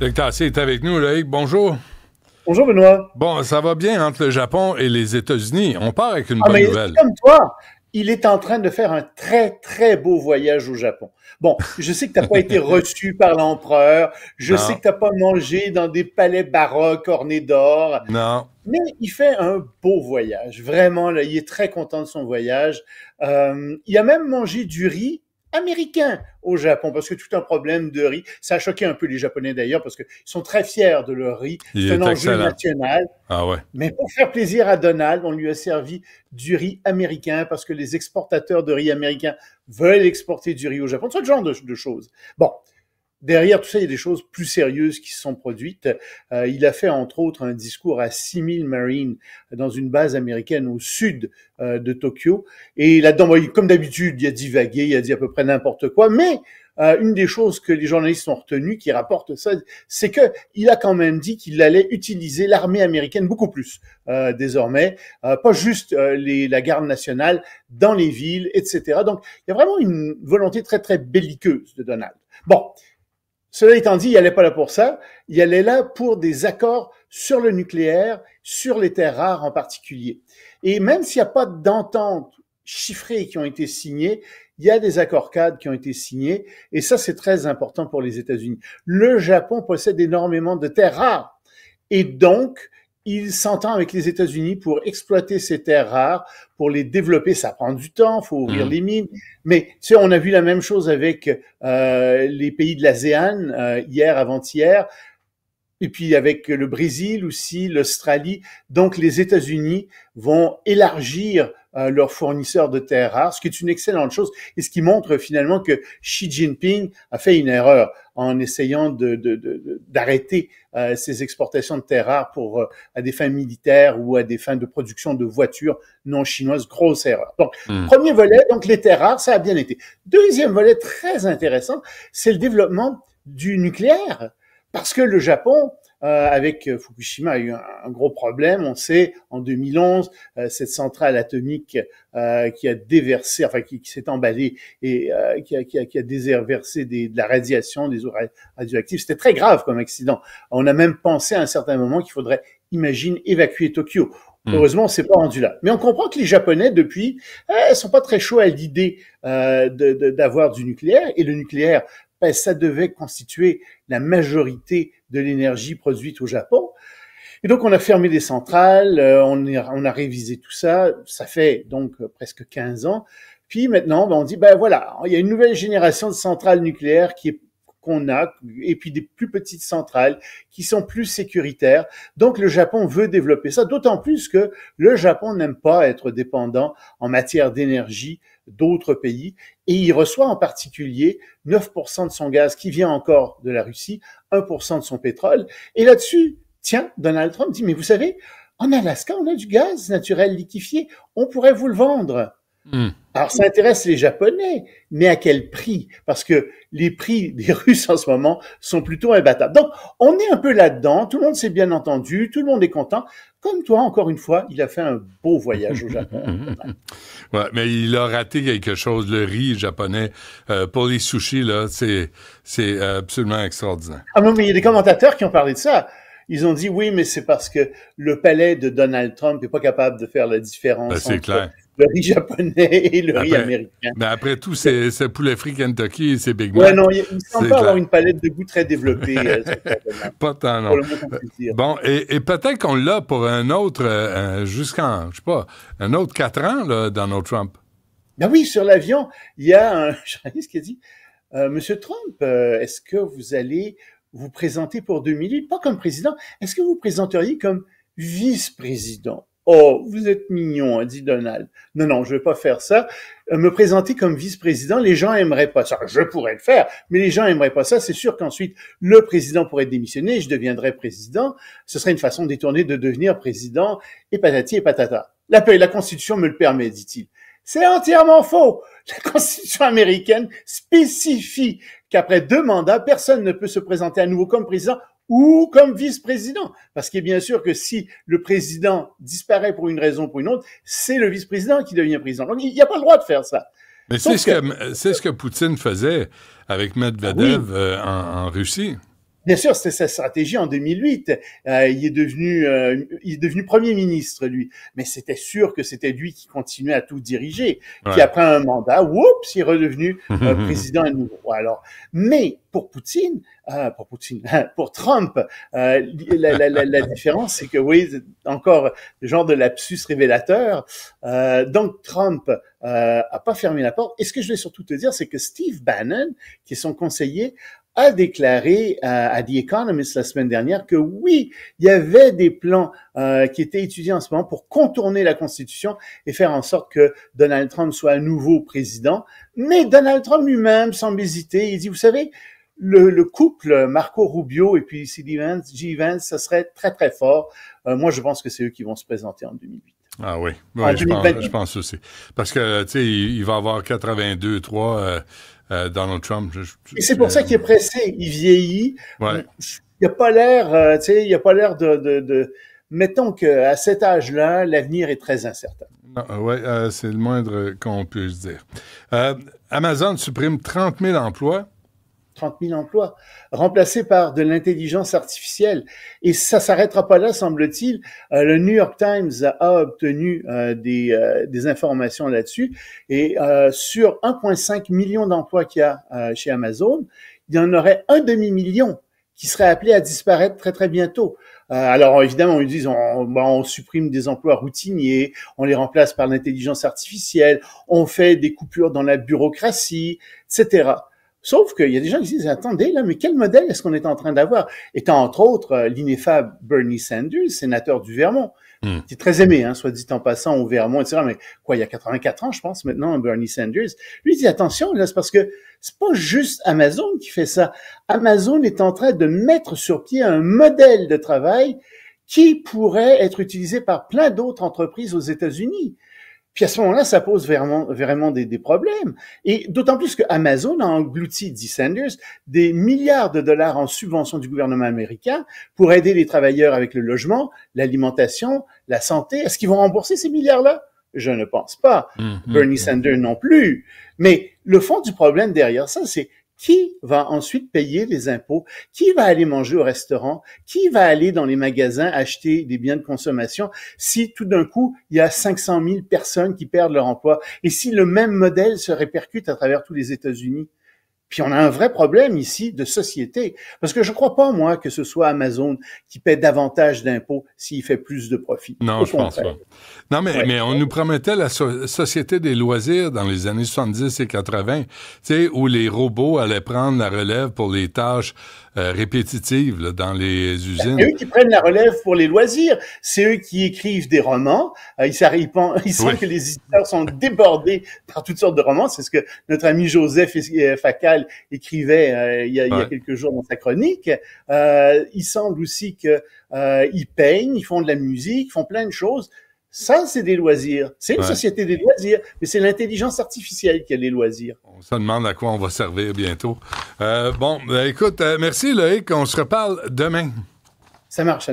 Loïc Tassé est avec nous. Loïc, bonjour. Bonjour Benoît. Bon, ça va bien entre le Japon et les États-Unis. On part avec une bonne Mais nouvelle. comme toi, il est en train de faire un très, très beau voyage au Japon. Bon, je sais que tu n'as pas été reçu par l'empereur, je sais Non, que tu n'as pas mangé dans des palais baroques ornés d'or, non. mais il fait un beau voyage. Vraiment, là, il est très content de son voyage. Il a même mangé du riz américain au Japon, parce que tout un problème de riz. Ça a choqué un peu les Japonais d'ailleurs, parce qu'ils sont très fiers de leur riz. Il C'est un est enjeu excellent. national. Ah ouais. Mais pour faire plaisir à Donald, on lui a servi du riz américain parce que les exportateurs de riz américain veulent exporter du riz au Japon. C'est ce genre de choses. Bon, derrière tout ça, il y a des choses plus sérieuses qui se sont produites. Il a fait, entre autres, un discours à 6000 Marines dans une base américaine au sud de Tokyo. Et là-dedans, comme d'habitude, il a divagué, il a dit à peu près n'importe quoi, mais une des choses que les journalistes ont retenues, qui rapportent ça, c'est que il a quand même dit qu'il allait utiliser l'armée américaine beaucoup plus désormais, pas juste la garde nationale dans les villes, etc. Donc, il y a vraiment une volonté très, très belliqueuse de Donald. Bon, cela étant dit, il n'allait pas là pour ça, il allait là pour des accords sur le nucléaire, sur les terres rares en particulier. Et même s'il n'y a pas d'entente chiffrées qui ont été signées, il y a des accords cadres qui ont été signés, et ça, c'est très important pour les États-Unis. Le Japon possède énormément de terres rares, et donc, il s'entend avec les États-Unis pour exploiter ces terres rares, pour les développer. Ça prend du temps, il faut ouvrir les mines. Mais tu sais, on a vu la même chose avec les pays de l'ASEAN hier, avant-hier, et puis avec le Brésil aussi, l'Australie. Donc, les États-Unis vont élargir leurs fournisseurs de terres rares, ce qui est une excellente chose et ce qui montre finalement que Xi Jinping a fait une erreur en essayant d'arrêter ces exportations de terres rares pour à des fins militaires ou à des fins de production de voitures non chinoises. Grosse erreur. Donc, premier volet, donc les terres rares, ça a bien été. Deuxième volet très intéressant, c'est le développement du nucléaire. Parce que le Japon, avec Fukushima, a eu un gros problème. On sait, en 2011, cette centrale atomique qui a déversé, enfin qui s'est emballée et qui a déversé de la radiation, des eaux radioactives. C'était très grave comme accident. On a même pensé à un certain moment qu'il faudrait, imagine, évacuer Tokyo. Heureusement, on s'est pas rendu là. Mais on comprend que les Japonais, depuis, sont pas très chauds à l'idée d'avoir du nucléaire. Et le nucléaire, ça devait constituer la majorité de l'énergie produite au Japon. Et donc, on a fermé des centrales, on a révisé tout ça. Ça fait donc presque 15 ans. Puis maintenant, on dit, voilà, il y a une nouvelle génération de centrales nucléaires qu'on a, et puis des plus petites centrales qui sont plus sécuritaires. Donc, le Japon veut développer ça, d'autant plus que le Japon n'aime pas être dépendant en matière d'énergie d'autres pays, et il reçoit en particulier 9% de son gaz qui vient encore de la Russie, 1% de son pétrole. Et là-dessus, tiens, Donald Trump dit, mais vous savez, en Alaska, on a du gaz naturel liquéfié, on pourrait vous le vendre. Alors, ça intéresse les Japonais, mais à quel prix? Parce que les prix des Russes en ce moment sont plutôt imbattables. Donc, on est un peu là-dedans, tout le monde s'est bien entendu, tout le monde est content. Comme toi, encore une fois, il a fait un beau voyage au Japon. Ouais, mais il a raté quelque chose, le riz japonais. Pour les sushis, là, c'est absolument extraordinaire. Ah non, mais il y a des commentateurs qui ont parlé de ça. Ils ont dit, oui, mais c'est parce que le palais de Donald Trump n'est pas capable de faire la différence C'est entre clair. le riz japonais et le riz américain. Mais après tout, c'est poulet frit Kentucky et c'est Big Ouais, Mac. non, il semble pas avoir une palette de goût très développée. Pas tant, Pour non. le moins qu'on puisse dire. Bon, et peut-être qu'on l'a pour un autre, jusqu'en, je sais pas, un autre 4 ans, là, Donald Trump. Ben oui, sur l'avion, il y a un journaliste qui a dit, Monsieur Trump, est-ce que vous allez vous présenter pour 2008, pas comme président, est-ce que vous présenteriez comme vice-président? Oh, vous êtes mignon, a dit Donald. Non, non, je vais pas faire ça. Me présenter comme vice-président, les gens aimeraient pas ça. Je pourrais le faire, mais les gens aimeraient pas ça. C'est sûr qu'ensuite, le président pourrait démissionner, je deviendrais président. Ce serait une façon détournée de devenir président, et patati et patata. La Constitution me le permet, dit-il. C'est entièrement faux. La Constitution américaine spécifie qu'après 2 mandats, personne ne peut se présenter à nouveau comme président ou comme vice-président. Parce qu'il est bien sûr que si le président disparaît pour une raison ou pour une autre, c'est le vice-président qui devient président. Donc, il n'y a pas le droit de faire ça. Mais c'est ce que Poutine faisait avec Medvedev en Russie. Bien sûr, c'était sa stratégie en 2008. Il est devenu Premier ministre, lui. Mais c'était sûr que c'était lui qui continuait à tout diriger. Puis Ouais. après un mandat, oups, il est redevenu président à nouveau. Alors, mais pour Trump, la différence, c'est que oui, encore le genre de lapsus révélateur. Donc Trump a pas fermé la porte. Et ce que je vais surtout te dire, c'est que Steve Bannon, qui est son conseiller, a déclaré à The Economist la semaine dernière que oui, il y avait des plans qui étaient étudiés en ce moment pour contourner la Constitution et faire en sorte que Donald Trump soit à nouveau président. Mais Donald Trump lui-même semble hésiter. Il dit, vous savez, le couple Marco Rubio et puis J. Vance, ça serait très, très fort. Moi, je pense que c'est eux qui vont se présenter en 2008. Ah oui, En oui, 2020. je pense aussi. Parce que, tu sais, il va avoir 82-3, Donald Trump. Et c'est pour ça qu'il est pressé. Il vieillit. Ouais. Il n'a pas l'air, tu sais, il n'a pas l'air mettons qu'à cet âge-là, l'avenir est très incertain. Oui, c'est le moindre qu'on puisse dire. Amazon supprime 30 000 emplois. 30 000 emplois, remplacés par de l'intelligence artificielle. Et ça s'arrêtera pas là, semble-t-il. Le New York Times a obtenu des informations là-dessus. Et sur 1,5 million d'emplois qu'il y a chez Amazon, il y en aurait un demi-million qui seraient appelés à disparaître très, très bientôt. Alors, évidemment, ils disent on supprime des emplois routiniers, on les remplace par l'intelligence artificielle, on fait des coupures dans la bureaucratie, etc. Sauf qu'il y a des gens qui disent, attendez, là, mais quel modèle est-ce qu'on est en train d'avoir? Étant entre autres l'ineffable Bernie Sanders, sénateur du Vermont, qui est très aimé, soit dit en passant au Vermont, etc. Mais quoi, il y a 84 ans, je pense, maintenant, Bernie Sanders. Lui, il dit, attention, là, c'est parce que c'est pas juste Amazon qui fait ça. Amazon est en train de mettre sur pied un modèle de travail qui pourrait être utilisé par plein d'autres entreprises aux États-Unis. Puis à ce moment-là, ça pose vraiment des problèmes. Et d'autant plus que Amazon a englouti, dit Sanders, des milliards de dollars en subventions du gouvernement américain pour aider les travailleurs avec le logement, l'alimentation, la santé. Est-ce qu'ils vont rembourser ces milliards-là? Je ne pense pas. Bernie Sanders non plus. Mais le fond du problème derrière ça, c'est qui va ensuite payer les impôts? Qui va aller manger au restaurant? Qui va aller dans les magasins acheter des biens de consommation si tout d'un coup, il y a 500 000 personnes qui perdent leur emploi? Et si le même modèle se répercute à travers tous les États-Unis? Puis on a un vrai problème ici de société. Parce que je ne crois pas, moi, que ce soit Amazon qui paie davantage d'impôts s'il fait plus de profit. Non, je pense pas. Non, mais on nous promettait la société des loisirs dans les années 70 et 80, tu sais, où les robots allaient prendre la relève pour les tâches répétitives là, dans les usines. C'est eux qui prennent la relève pour les loisirs. C'est eux qui écrivent des romans. Ils sentent que les éditeurs sont débordés par toutes sortes de romans. C'est ce que notre ami Joseph Facal écrivait il y a quelques jours dans sa chronique. Il semble aussi qu'ils peignent, ils font de la musique, ils font plein de choses. Ça, c'est des loisirs. C'est une société des loisirs, mais c'est l'intelligence artificielle qui a les loisirs. On se demande à quoi on va servir bientôt. Écoute, merci Loïc, on se reparle demain. Ça marche.